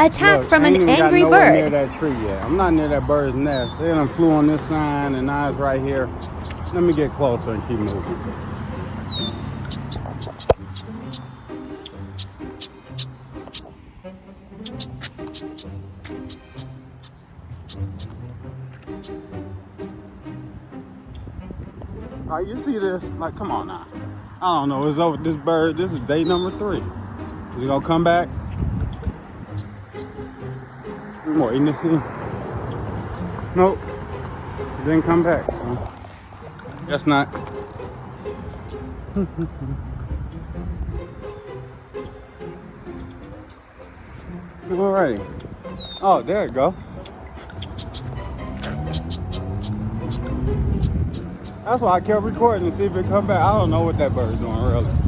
Attack from ain't an even got angry nowhere near bird. that tree yet. I'm not near that bird's nest. They done flew on this sign and now it's right here. Let me get closer and keep moving. You see this? Like, come on now. I don't know. It's over. This bird. This is day number 3. Is he gonna come back? I'm waiting to see. Nope. He didn't come back. So guess not. Alrighty. Oh, there it go. That's why I kept recording to see if it come back. I don't know what that bird's doing really.